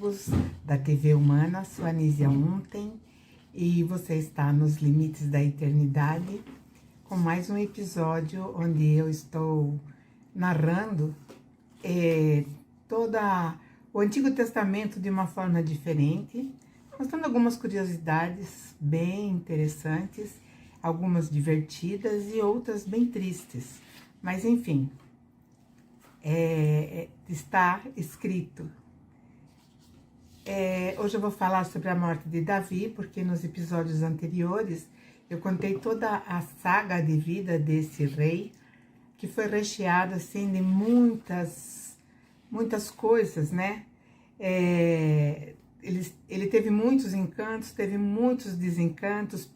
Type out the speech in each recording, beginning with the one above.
amigos da TV Humana, sou Anísia Unten e você está nos Limites da Eternidade com mais um episódio onde eu estou narrando todo o Antigo Testamento de uma forma diferente, mostrando algumas curiosidades bem interessantes, algumas divertidas e outras bem tristes, mas enfim, está escrito. Hoje eu vou falar sobre a morte de Davi, porque nos episódios anteriores eu contei toda a saga de vida desse rei, que foi recheada assim de muitas coisas, né? Ele teve muitos encantos, teve muitos desencantos,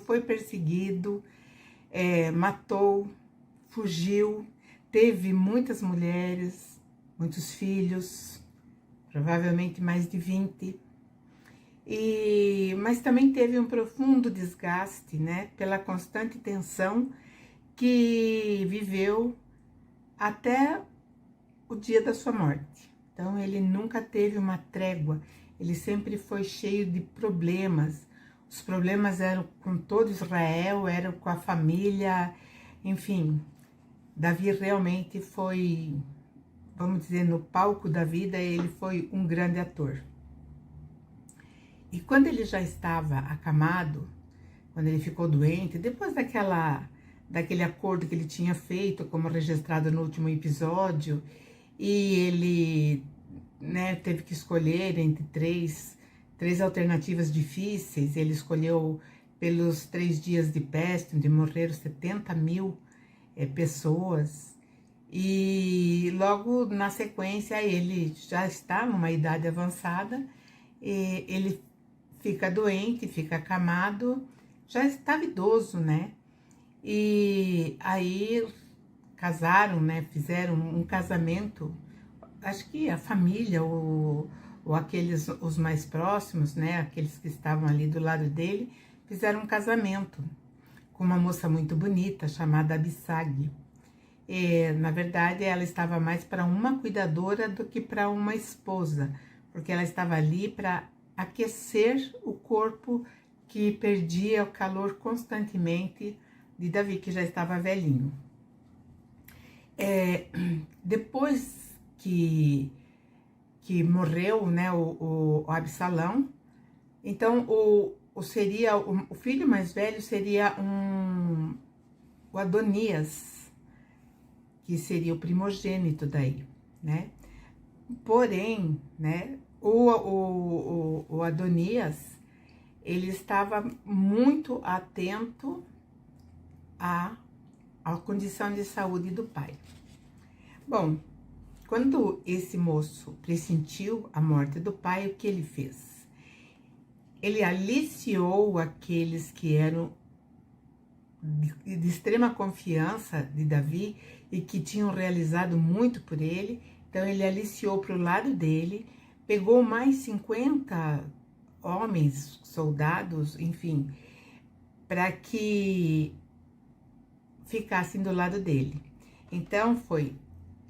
foi perseguido, matou, fugiu, teve muitas mulheres, muitos filhos, provavelmente mais de 20, mas também teve um profundo desgaste, né, pela constante tensão que viveu até o dia da sua morte. Então ele nunca teve uma trégua, ele sempre foi cheio de problemas. Os problemas eram com todo Israel, eram com a família, enfim. Davi realmente foi, vamos dizer, no palco da vida, ele foi um grande ator. E quando ele já estava acamado, quando ele ficou doente, depois daquele acordo que ele tinha feito, como registrado no último episódio, e ele, né, teve que escolher entre três alternativas difíceis. Ele escolheu pelos 3 dias de peste, onde morreram 70 mil pessoas, e logo na sequência ele já está numa idade avançada, e ele fica doente, fica acamado, já estava idoso, né? E aí casaram, né? Fizeram um casamento, acho que a família ou aqueles, os mais próximos, né? Aqueles que estavam ali do lado dele, fizeram um casamento com uma moça muito bonita chamada Abissag. Na verdade, ela estava mais para uma cuidadora do que para uma esposa, porque ela estava ali para aquecer o corpo que perdia o calor constantemente de Davi, que já estava velhinho. Depois que morreu, né, o Absalão, então o filho mais velho seria o Adonias, que seria o primogênito daí, né? Porém, né, o Adonias, ele estava muito atento à condição de saúde do pai. Bom, quando esse moço pressentiu a morte do pai, o que ele fez? Ele aliciou aqueles que eram de extrema confiança de Davi e que tinham realizado muito por ele. Então ele aliciou para o lado dele, pegou mais 50 homens, soldados, enfim, para que ficassem do lado dele. Então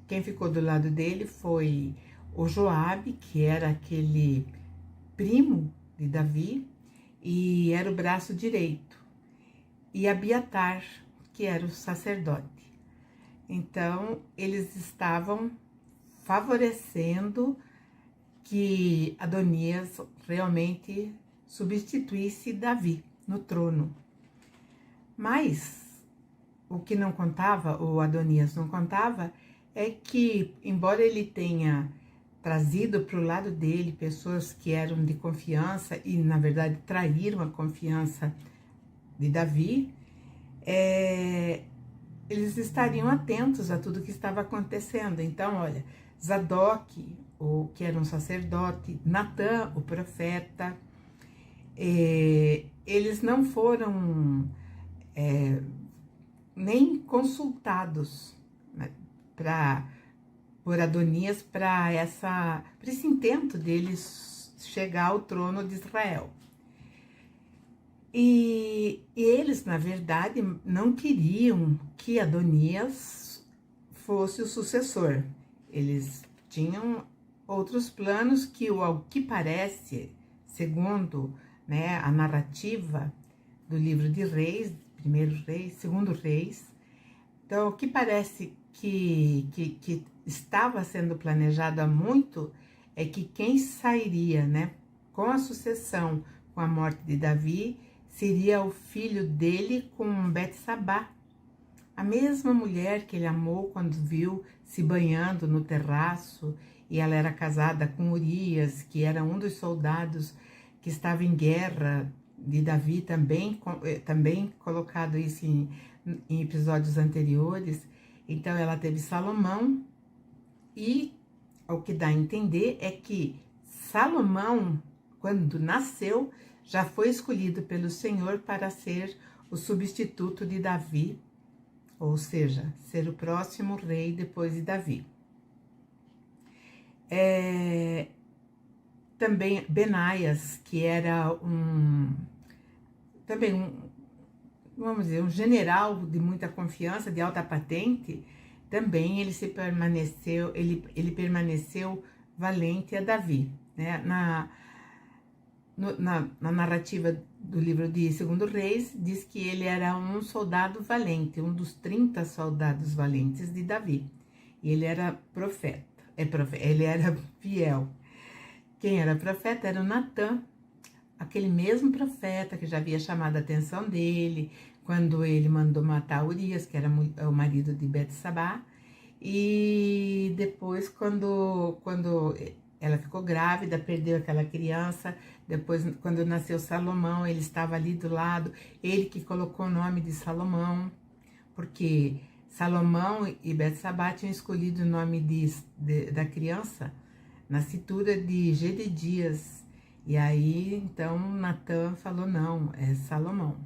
quem ficou do lado dele foi o Joabe, que era aquele primo de Davi e era o braço direito, e Abiatar, que era o sacerdote. Então eles estavam favorecendo que Adonias realmente substituísse Davi no trono. Mas o que não contava, o Adonias não contava, é que, embora ele tenha trazido para o lado dele pessoas que eram de confiança e, na verdade, traíram a confiança de Davi, eles estariam atentos a tudo que estava acontecendo. Então, olha, Zadok, que era um sacerdote, Natã, o profeta, eles não foram nem consultados, né, por Adonias para esse intento deles chegar ao trono de Israel. E eles, na verdade, não queriam que Adonias fosse o sucessor. Eles tinham outros planos que, ao que parece, segundo, né, a narrativa do livro de Reis, primeiro Reis, segundo Reis, então o que parece que estava sendo planejado há muito é que quem sairia, né, com a sucessão, com a morte de Davi, seria o filho dele com Betsabá, a mesma mulher que ele amou quando viu se banhando no terraço, e ela era casada com Urias, que era um dos soldados que estava em guerra de Davi, também colocado isso em episódios anteriores. Então ela teve Salomão, e o que dá a entender é que Salomão, quando nasceu, já foi escolhido pelo Senhor para ser o substituto de Davi, ou seja, ser o próximo rei depois de Davi. Também Benaias, que era vamos dizer, um general de muita confiança, de alta patente, também ele permaneceu valente a Davi, né? Na narrativa do livro de Segundo Reis, diz que ele era um soldado valente, um dos 30 soldados valentes de Davi. E ele era ele era fiel. Quem era profeta era o Natã, aquele mesmo profeta que já havia chamado a atenção dele quando ele mandou matar Urias, que era o marido de Betsabá, e depois quando ela ficou grávida, perdeu aquela criança, depois quando nasceu Salomão, ele estava ali do lado, ele que colocou o nome de Salomão, porque Salomão e Betsabá tinham escolhido o nome da criança, nascitura de Gededias. E aí, então, Natã falou, não, é Salomão,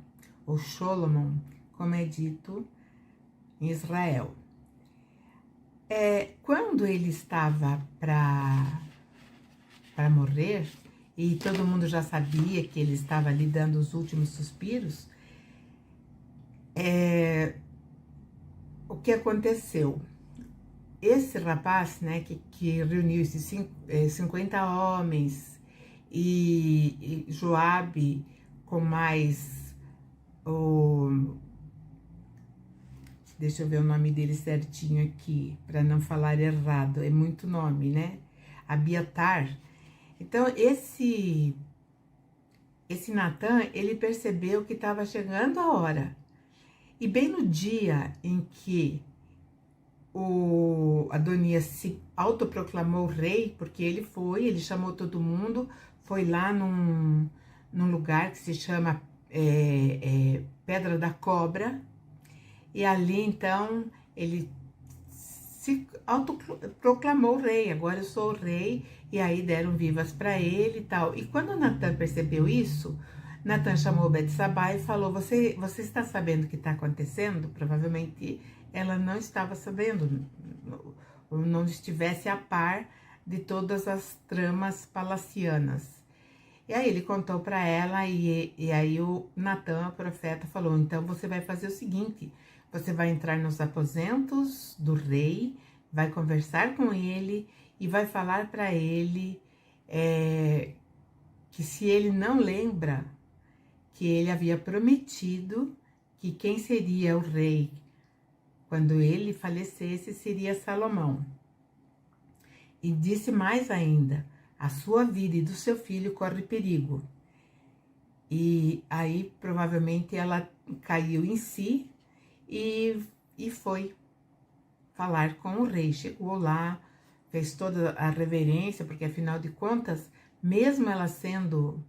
ou Sholomon, como é dito em Israel. Quando ele estava para morrer, e todo mundo já sabia que ele estava ali dando os últimos suspiros, o que aconteceu? Esse rapaz, né, que reuniu esses 50 homens, e Joabe com mais deixa eu ver o nome dele certinho aqui, para não falar errado, é muito nome, né? Abiatar. Então, esse Natã, ele percebeu que estava chegando a hora. E bem no dia em que o Adonias se autoproclamou rei, porque ele chamou todo mundo, foi lá num lugar que se chama Pedra da Cobra, e ali então ele se autoproclamou rei, agora eu sou o rei, e aí deram vivas para ele e tal. E quando Natã percebeu isso, Natã chamou Betsabá e falou, você está sabendo o que está acontecendo? Provavelmente ela não estava sabendo, ou não estivesse a par de todas as tramas palacianas. E aí ele contou para ela, e aí o Natã, o profeta, falou, então você vai fazer o seguinte, você vai entrar nos aposentos do rei, vai conversar com ele e vai falar para ele que se ele não lembra que ele havia prometido que quem seria o rei quando ele falecesse seria Salomão. E disse mais ainda, a sua vida e do seu filho corre perigo. E aí provavelmente ela caiu em si e foi falar com o rei. Chegou lá, fez toda a reverência, porque afinal de contas, mesmo ela sendo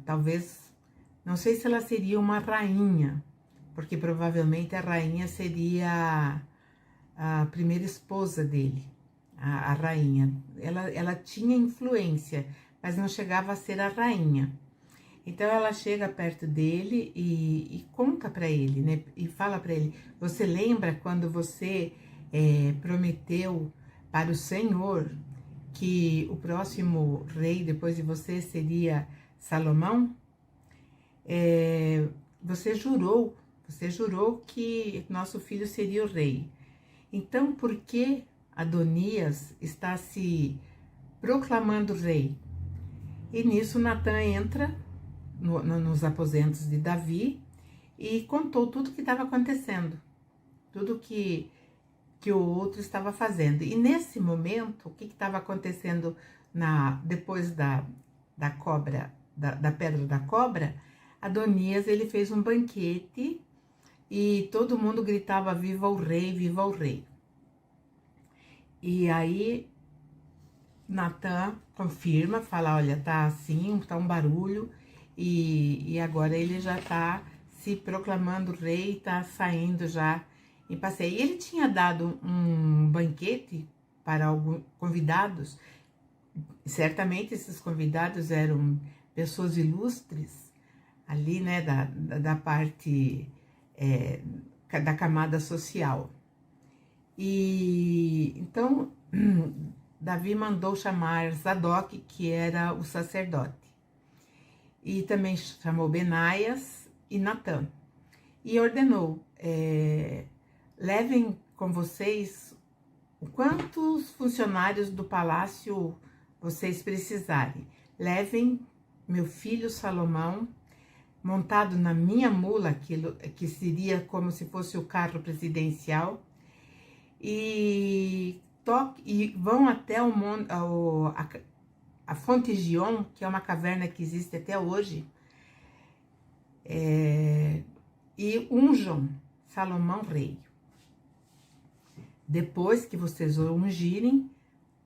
talvez, não sei se ela seria uma rainha, porque provavelmente a rainha seria a primeira esposa dele, a rainha. Ela tinha influência, mas não chegava a ser a rainha. Então ela chega perto dele e conta para ele, né? E fala para ele, você lembra quando você prometeu para o Senhor que o próximo rei depois de você seria Salomão? Você jurou que nosso filho seria o rei. Então, por que Adonias está se proclamando rei. E nisso Natan entra nos aposentos de Davi e contou tudo o que estava acontecendo, tudo que o outro estava fazendo. E nesse momento, o que estava acontecendo depois da cobra, da pedra da cobra? Adonias, ele fez um banquete e todo mundo gritava: viva o rei, viva o rei. E aí Natan confirma, fala: olha, tá assim, tá um barulho, e agora ele já tá se proclamando rei, tá saindo já em passeio. E ele tinha dado um banquete para alguns convidados, certamente esses convidados eram pessoas ilustres, ali, né, da parte da camada social. E então Davi mandou chamar Zadok, que era o sacerdote, e também chamou Benaias e Natã, e ordenou: levem com vocês quantos funcionários do palácio vocês precisarem. Levem meu filho Salomão montado na minha mula, que seria como se fosse o carro presidencial, e vão até a Fonte Gion, que é uma caverna que existe até hoje, e unjam Salomão rei. Depois que vocês o ungirem,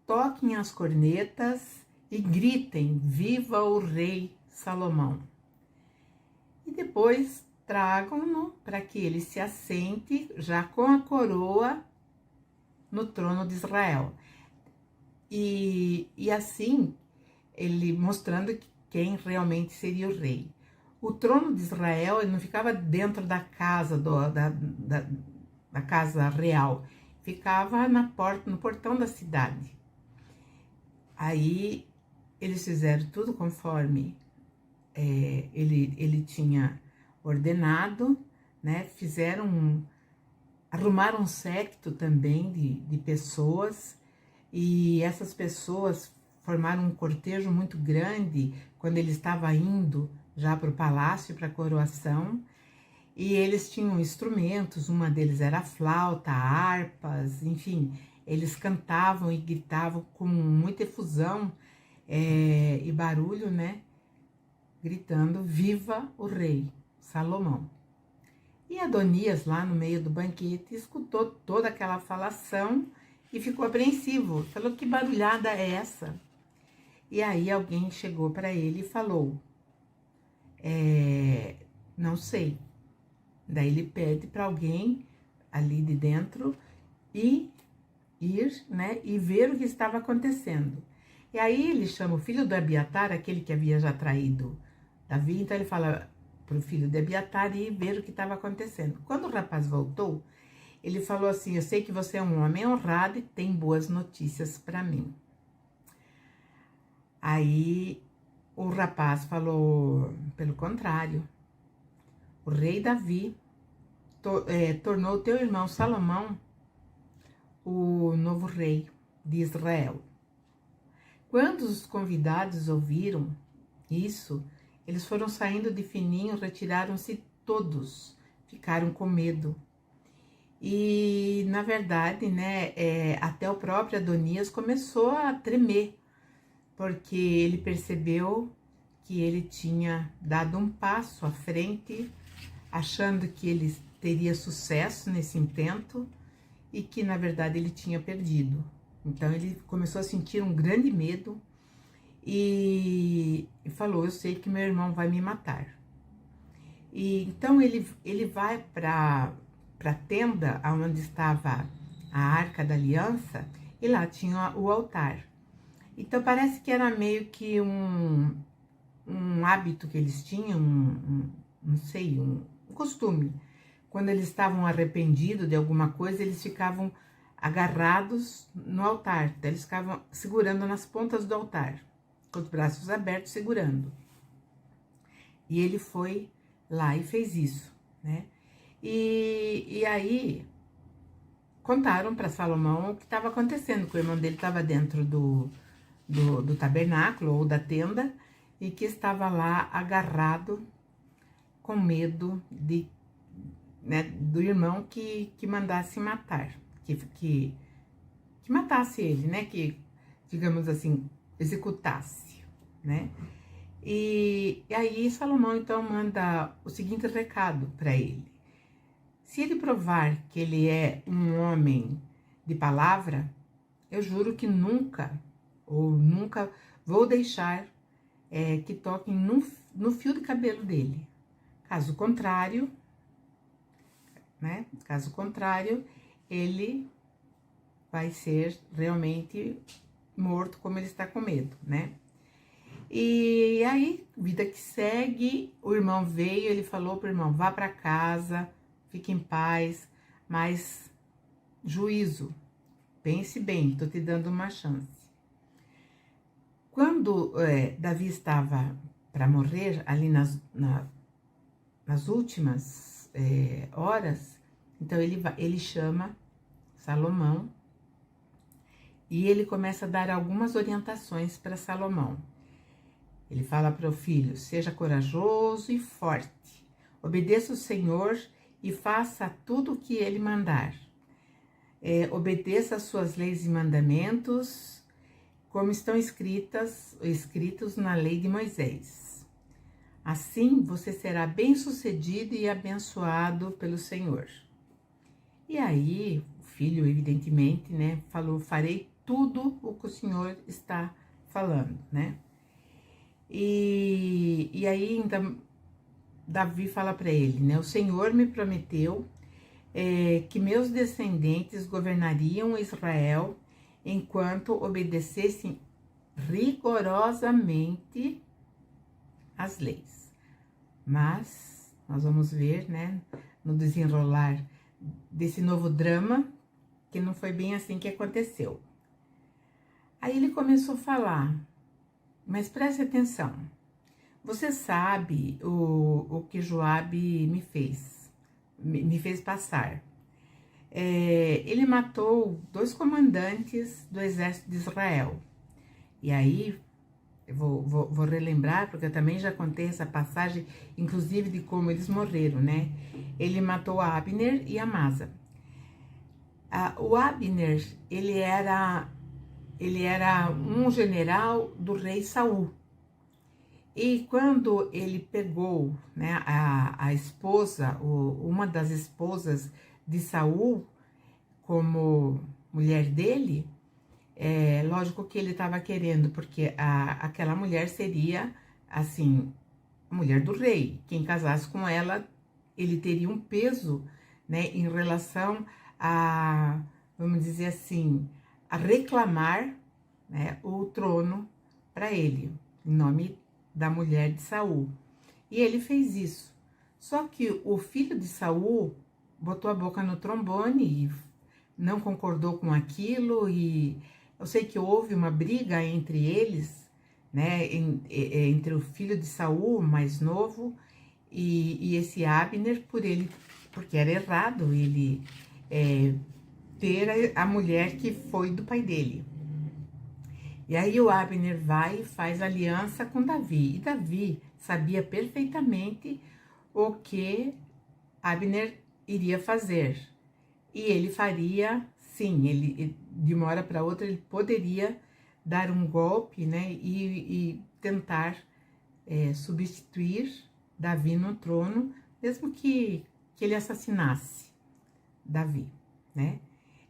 toquem as cornetas e gritem: viva o rei Salomão. E depois tragam-no para que ele se assente já com a coroa no trono de Israel. E assim, ele mostrando quem realmente seria o rei. O trono de Israel, ele não ficava dentro da casa, da casa real, ficava no portão da cidade. Aí eles fizeram tudo conforme ele tinha ordenado, né? Arrumaram um séquito também de pessoas, e essas pessoas formaram um cortejo muito grande quando ele estava indo já para o palácio, para a coroação, e eles tinham instrumentos, uma deles era a flauta, harpas, enfim, eles cantavam e gritavam com muita efusão e barulho, né? Gritando: viva o rei Salomão. E Adonias, lá no meio do banquete, escutou toda aquela falação e ficou apreensivo. Falou: que barulhada é essa? E aí alguém chegou para ele e falou: não sei. Daí ele pede para alguém ali de dentro ir, né, e ver o que estava acontecendo. E aí ele chama o filho do Abiatar, aquele que havia já traído Davi, então ele fala para o filho de Abiatar ir ver o que estava acontecendo. Quando o rapaz voltou, ele falou assim: eu sei que você é um homem honrado e tem boas notícias para mim. Aí o rapaz falou: pelo contrário, o rei Davi tornou teu irmão Salomão o novo rei de Israel. Quando os convidados ouviram isso, eles foram saindo de fininho, retiraram-se todos, ficaram com medo. E, na verdade, né, até o próprio Adonias começou a tremer, porque ele percebeu que ele tinha dado um passo à frente, achando que ele teria sucesso nesse intento e que, na verdade, ele tinha perdido. Então, ele começou a sentir um grande medo e falou: eu sei que meu irmão vai me matar. E então ele vai para a tenda onde estava a Arca da Aliança, e lá tinha o altar. Então parece que era meio que um hábito que eles tinham, não sei, um costume. Quando eles estavam arrependidos de alguma coisa, eles ficavam agarrados no altar, então eles ficavam segurando nas pontas do altar, com os braços abertos, segurando. E ele foi lá e fez isso, né? E aí contaram para Salomão o que estava acontecendo, que o irmão dele estava dentro do tabernáculo ou da tenda e que estava lá agarrado com medo né, do irmão que mandasse matar, que matasse ele, né, que, digamos assim, executasse, né. E aí Salomão então manda o seguinte recado para ele: se ele provar que ele é um homem de palavra, eu juro que nunca vou deixar que toquem no fio de cabelo dele. Caso contrário, né? Caso contrário, ele vai ser realmente morto, como ele está com medo, né? E aí, vida que segue, o irmão veio, ele falou pro irmão: vá para casa, fique em paz, mas juízo, pense bem, tô te dando uma chance. Quando Davi estava para morrer, ali nas últimas horas, então ele chama Salomão e ele começa a dar algumas orientações para Salomão. Ele fala para o filho: seja corajoso e forte, obedeça o Senhor e faça tudo o que ele mandar. Obedeça as suas leis e mandamentos, como estão escritos na lei de Moisés. Assim você será bem-sucedido e abençoado pelo Senhor. E aí, o filho, evidentemente, né, falou: farei tudo o que o Senhor está falando, né? E aí, então, Davi fala para ele, né? O Senhor me prometeu que meus descendentes governariam Israel enquanto obedecessem rigorosamente as leis. Mas nós vamos ver, né, no desenrolar desse novo drama, que não foi bem assim que aconteceu. Aí ele começou a falar: mas preste atenção, você sabe o que Joabe me fez passar. Ele matou 2 comandantes do exército de Israel. E aí, eu vou relembrar, porque eu também já contei essa passagem, inclusive de como eles morreram, né? Ele matou a Abner e a Amasa. O Abner, ele era um general do rei Saul. E quando ele pegou, né, a esposa, uma das esposas de Saul como mulher dele, lógico que ele estava querendo, porque aquela mulher seria, assim, a mulher do rei. Quem casasse com ela, ele teria um peso, né, em relação a, vamos dizer assim, a reclamar, né, o trono para ele, em nome da mulher de Saul. E ele fez isso. Só que o filho de Saul botou a boca no trombone e não concordou com aquilo, e eu sei que houve uma briga entre eles, né, entre o filho de Saul, mais novo, e esse Abner, porque era errado ele ter a mulher que foi do pai dele. E aí o Abner vai e faz aliança com Davi. E Davi sabia perfeitamente o que Abner iria fazer. E ele faria, sim, ele de uma hora para outra ele poderia dar um golpe, né, e tentar substituir Davi no trono, mesmo que ele assassinasse Davi, né?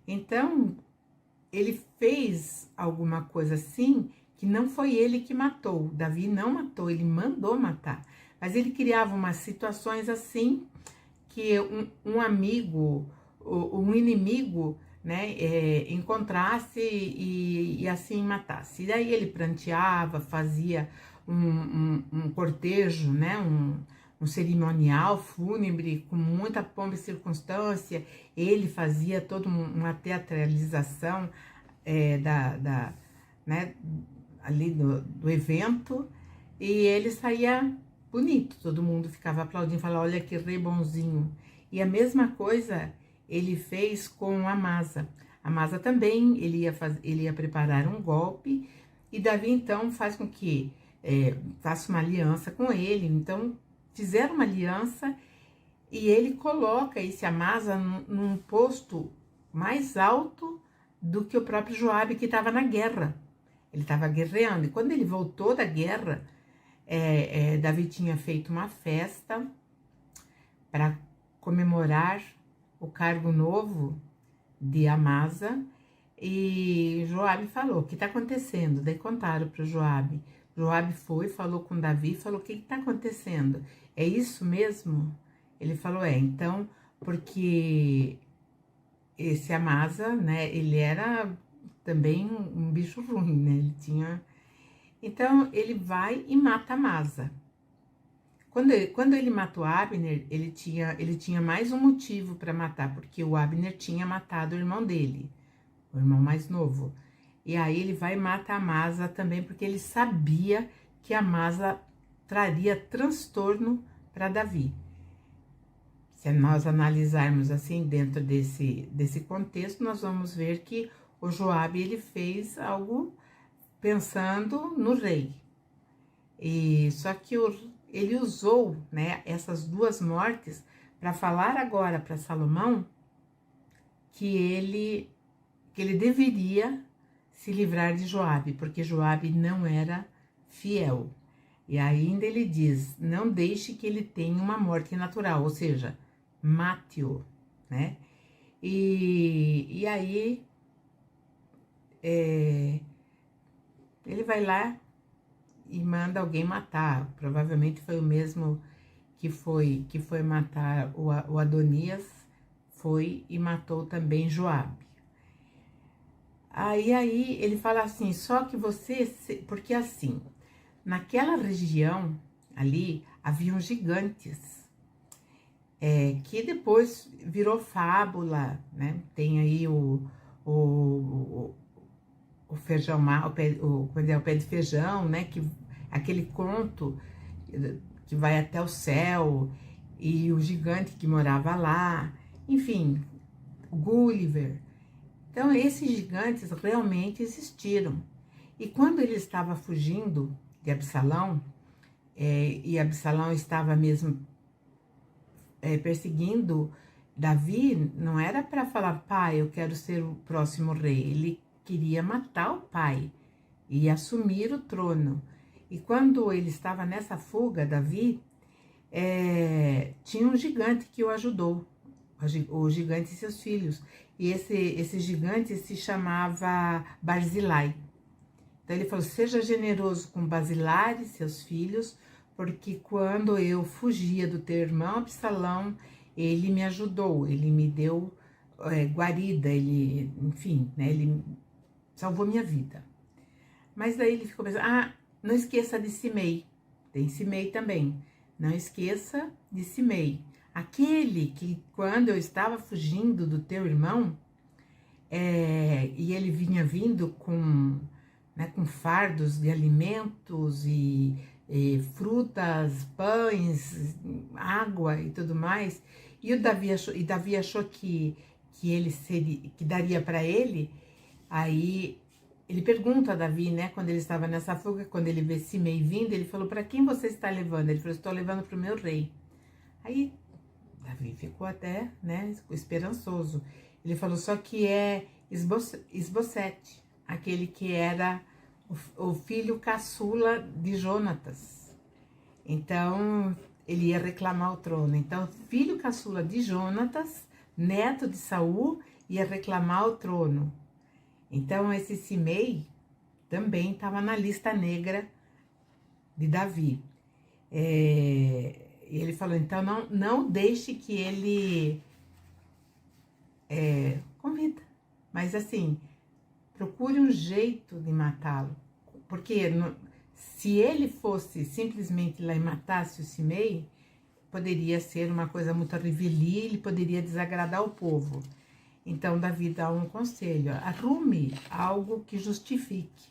Então, ele fez alguma coisa assim que não foi ele que matou. Davi não matou, ele mandou matar. Mas ele criava umas situações assim que um amigo, um inimigo, né, encontrasse e assim matasse. E daí ele pranteava, fazia um cortejo, né, um cerimonial fúnebre com muita pompa e circunstância. Ele fazia toda uma teatralização né, ali do evento, e ele saía bonito, todo mundo ficava aplaudindo, falava: olha que rei bonzinho. E a mesma coisa ele fez com Amasa. Amasa também, ele ia preparar um golpe, e Davi então faz com que faça uma aliança com ele. Então fizeram uma aliança e ele coloca esse Amasa num posto mais alto do que o próprio Joabe, que estava na guerra. Ele estava guerreando, e quando ele voltou da guerra, Davi tinha feito uma festa para comemorar o cargo novo de Amasa, e Joabe falou: o que está acontecendo? Daí contaram para o Joabe. Joabe foi, falou com Davi, falou: o que está acontecendo? É isso mesmo? Ele falou: então, porque esse Amasa, né, ele era também um bicho ruim, né, ele tinha... Então, ele vai e mata Amasa. Quando ele matou Abner, ele tinha mais um motivo para matar, porque o Abner tinha matado o irmão dele, o irmão mais novo. E aí ele vai e mata a Amasa também, porque ele sabia que a Amasa traria transtorno para Davi. Se nós analisarmos assim dentro desse contexto, nós vamos ver que o Joabe, ele fez algo pensando no rei. E só que ele usou, né, essas duas mortes para falar agora para Salomão que ele deveria se livrar de Joabe, porque Joabe não era fiel. E ainda ele diz: não deixe que ele tenha uma morte natural, ou seja, mate-o, né? E aí ele vai lá e manda alguém matar. Provavelmente foi o mesmo que foi matar o Adonias, foi e matou também Joabe. Aí ele fala assim: só que você... Porque assim, naquela região ali, haviam gigantes, que depois virou fábula, né? Tem aí o feijão, o pé de feijão, né? Aquele conto que vai até o céu, e o gigante que morava lá, enfim, o Gulliver. Então, esses gigantes realmente existiram. E quando ele estava fugindo de Absalão, e Absalão estava mesmo perseguindo Davi, não era para falar: pai, eu quero ser o próximo rei. Ele queria matar o pai e assumir o trono. E quando ele estava nessa fuga, Davi, tinha um gigante que o ajudou, o gigante e seus filhos. E esse gigante se chamava Barzilai. Então ele falou: seja generoso com Barzilai e seus filhos, porque quando eu fugia do teu irmão Absalão, ele me ajudou, ele me deu guarida, ele, enfim, né, ele salvou minha vida. Mas daí ele ficou pensando: não esqueça de Simei, tem Simei também, não esqueça de Simei, aquele que quando eu estava fugindo do teu irmão, e ele vinha vindo com fardos de alimentos e frutas, pães, água e tudo mais, e Davi achou que daria para ele. Aí ele pergunta a Davi, né, quando ele estava nessa fuga, quando ele vê Simei vindo, ele falou: para quem você está levando? Ele falou: estou levando para o meu rei. Aí Davi ficou até, né, esperançoso. Ele falou: só que é Esbocete, aquele que era o filho caçula de Jonatas. Então, ele ia reclamar o trono. Então, filho caçula de Jonatas, neto de Saul, ia reclamar o trono. Então, esse Simei também estava na lista negra de Davi. Ele falou: então, não deixe que ele convida. Mas assim, procure um jeito de matá-lo. Porque se ele fosse simplesmente lá e matasse o Simei, poderia ser uma coisa muito revelia, ele poderia desagradar o povo. Então, Davi dá um conselho: arrume algo que justifique.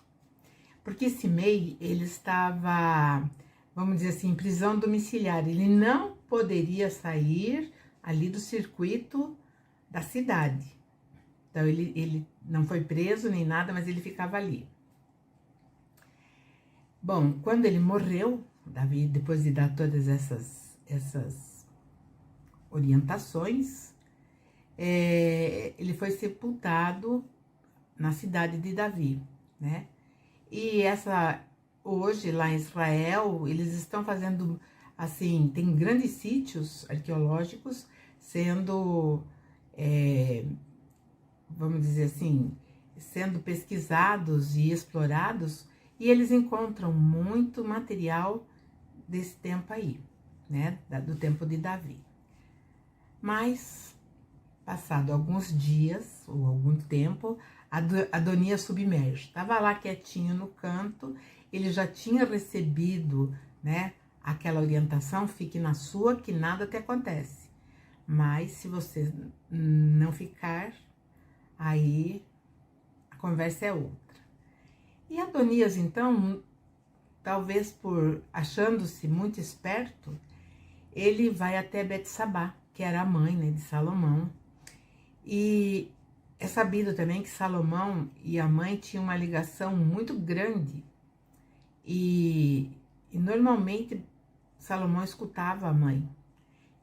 Porque Simei, ele estava, vamos dizer assim, em prisão domiciliar. Ele não poderia sair ali do circuito da cidade. Então, ele não foi preso nem nada, mas ele ficava ali. Bom, quando ele morreu, Davi, depois de dar todas essas orientações, ele foi sepultado na cidade de Davi, né? E hoje, lá em Israel, eles estão fazendo, assim, tem grandes sítios arqueológicos sendo, vamos dizer assim, sendo pesquisados e explorados, e eles encontram muito material desse tempo aí, né, do tempo de Davi. Mas, passado alguns dias, ou algum tempo, Adonias submerge. Estava lá quietinho no canto, ele já tinha recebido, né, aquela orientação, fique na sua, que nada te acontece. Mas, se você não ficar, aí a conversa é outra. E Adonias, então, talvez por achando-se muito esperto, ele vai até Betsabá, que era a mãe, né, de Salomão. E é sabido também que Salomão e a mãe tinham uma ligação muito grande. E normalmente Salomão escutava a mãe.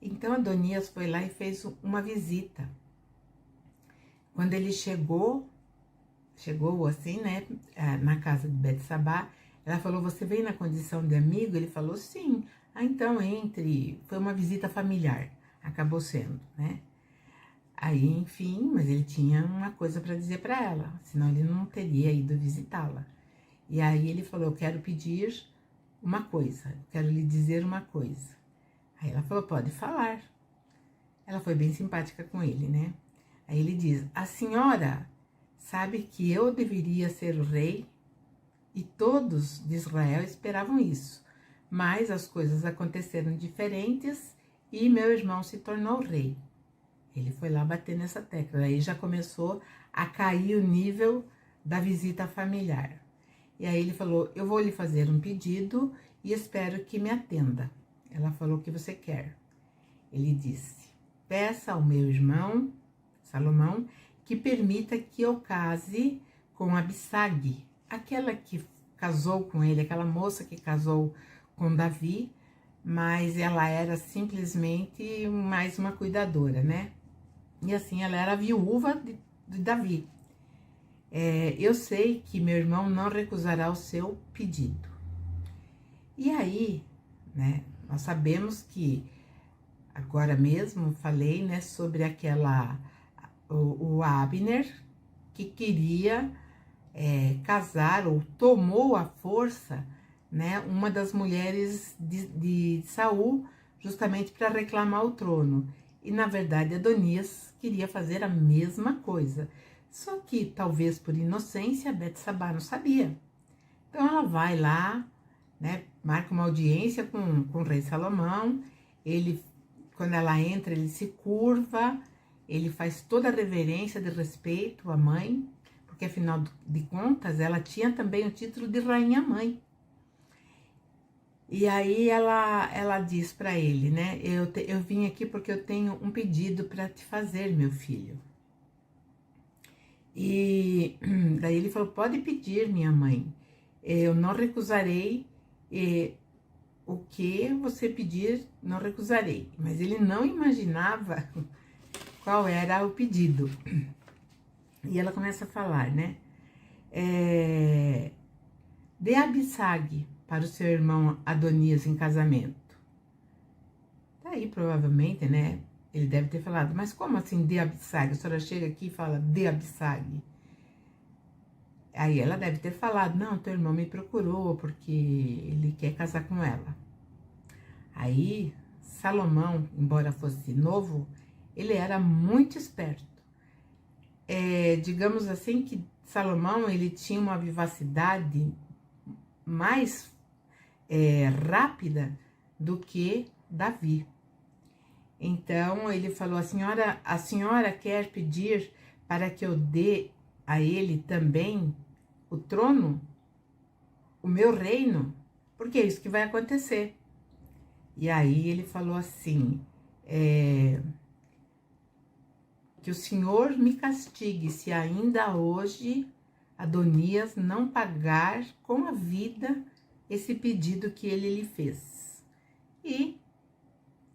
Então Adonias foi lá e fez uma visita. Quando ele chegou assim, né, na casa de Betsabá, ela falou, você veio na condição de amigo? Ele falou, sim. Ah, então entre. Foi uma visita familiar, acabou sendo, né? Aí, enfim, mas ele tinha uma coisa para dizer para ela, senão ele não teria ido visitá-la. E aí ele falou, eu quero pedir uma coisa, eu quero lhe dizer uma coisa. Aí ela falou, pode falar. Ela foi bem simpática com ele, né? Aí ele diz, a senhora sabe que eu deveria ser o rei e todos de Israel esperavam isso, mas as coisas aconteceram diferentes e meu irmão se tornou rei. Ele foi lá bater nessa tecla, aí já começou a cair o nível da visita familiar. E aí ele falou, eu vou lhe fazer um pedido e espero que me atenda. Ela falou, o que você quer? Ele disse, peça ao meu irmão, Salomão, que permita que eu case com Abissag, aquela que casou com ele, aquela moça que casou com Davi, mas ela era simplesmente mais uma cuidadora, né? E assim, ela era viúva de Davi. Eu sei que meu irmão não recusará o seu pedido. E aí, né, nós sabemos que, agora mesmo falei, né, sobre o Abner, que queria casar, ou tomou à força, né, uma das mulheres de Saul, justamente para reclamar o trono. E, na verdade, Adonias queria fazer a mesma coisa. Só que, talvez por inocência, Betsabá não sabia. Então, ela vai lá, né, marca uma audiência com o rei Salomão. Ele, quando ela entra, ele se curva, ele faz toda a reverência de respeito à mãe, porque, afinal de contas, ela tinha também o título de rainha-mãe. E aí ela diz para ele, né, eu vim aqui porque eu tenho um pedido para te fazer, meu filho. E daí ele falou, pode pedir, minha mãe, eu não recusarei, o que você pedir, não recusarei. Mas ele não imaginava qual era o pedido. E ela começa a falar, né, dê Abissag para o seu irmão Adonias em casamento. Daí, provavelmente, né, ele deve ter falado, mas como assim dê Abissag? A senhora chega aqui e fala, dê Abissag. Aí ela deve ter falado, não, teu irmão me procurou porque ele quer casar com ela. Aí, Salomão, embora fosse novo, ele era muito esperto. Digamos assim que Salomão, ele tinha uma vivacidade mais rápida do que Davi. Então, ele falou, a senhora quer pedir para que eu dê a ele também o trono, o meu reino? Porque é isso que vai acontecer. E aí ele falou assim, que o Senhor me castigue se ainda hoje Adonias não pagar com a vida esse pedido que ele lhe fez. E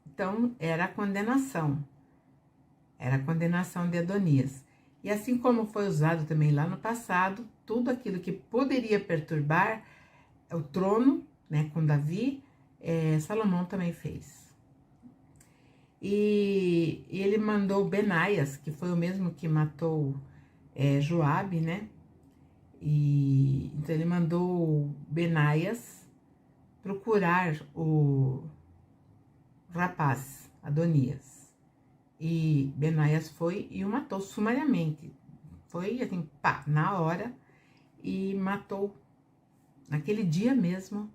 então era a condenação de Adonias. E assim como foi usado também lá no passado, tudo aquilo que poderia perturbar o trono, né, com Davi, Salomão também fez. E ele mandou Benaias, que foi o mesmo que matou Joabe, né? E então ele mandou Benaias procurar o rapaz, Adonias. E Benaias foi e o matou sumariamente. Foi assim, pá, na hora, e matou. Naquele dia mesmo,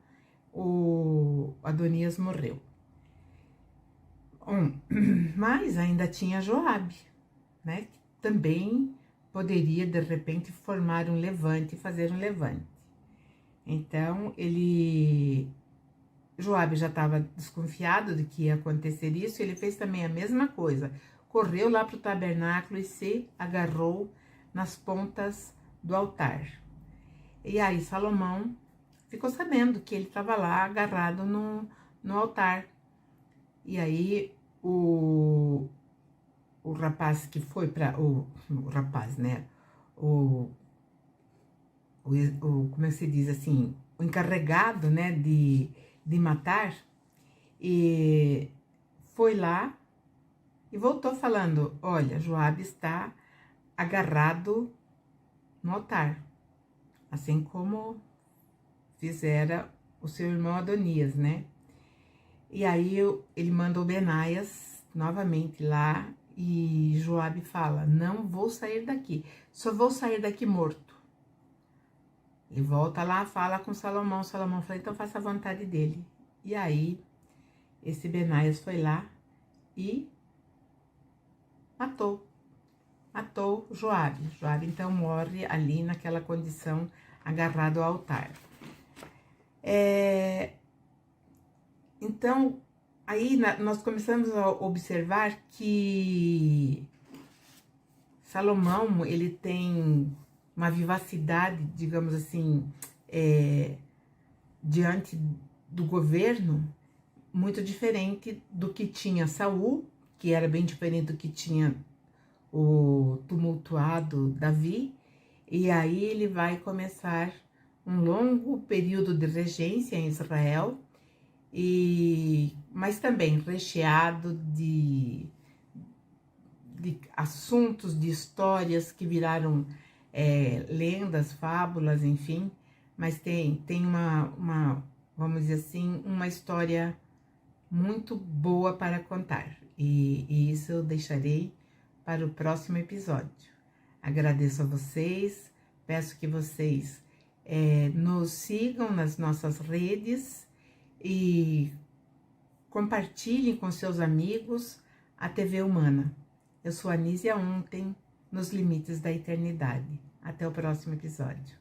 o Adonias morreu. Mas ainda tinha Joabe, né? Que também poderia, de repente, formar um levante, fazer um levante. Então, Joabe já estava desconfiado de que ia acontecer isso, ele fez também a mesma coisa. Correu lá para o tabernáculo e se agarrou nas pontas do altar. E aí Salomão ficou sabendo que ele estava lá agarrado no altar. E aí o rapaz que foi para... O rapaz, né? Como é que se diz assim? O encarregado, né, de matar, e foi lá e voltou falando: olha, Joabe está agarrado no altar, assim como fizera o seu irmão Adonias, né? E aí ele mandou Benaias novamente lá, e Joabe fala: não vou sair daqui, só vou sair daqui morto. Ele volta lá, fala com Salomão. Salomão fala: então faça a vontade dele. E aí, esse Benaias foi lá e matou Joabe. Joabe, então, morre ali naquela condição, agarrado ao altar. Então, aí nós começamos a observar que Salomão, ele tem uma vivacidade, digamos assim, diante do governo, muito diferente do que tinha Saul, que era bem diferente do que tinha o tumultuado Davi. E aí ele vai começar um longo período de regência em Israel, mas também recheado de assuntos, de histórias que viraram lendas, fábulas, enfim. Mas tem uma, vamos dizer assim, uma história muito boa para contar. E isso eu deixarei para o próximo episódio. Agradeço a vocês, peço que vocês nos sigam nas nossas redes e compartilhem com seus amigos a TV Humana. Eu sou Anísia Ontem, nos limites da eternidade. Até o próximo episódio.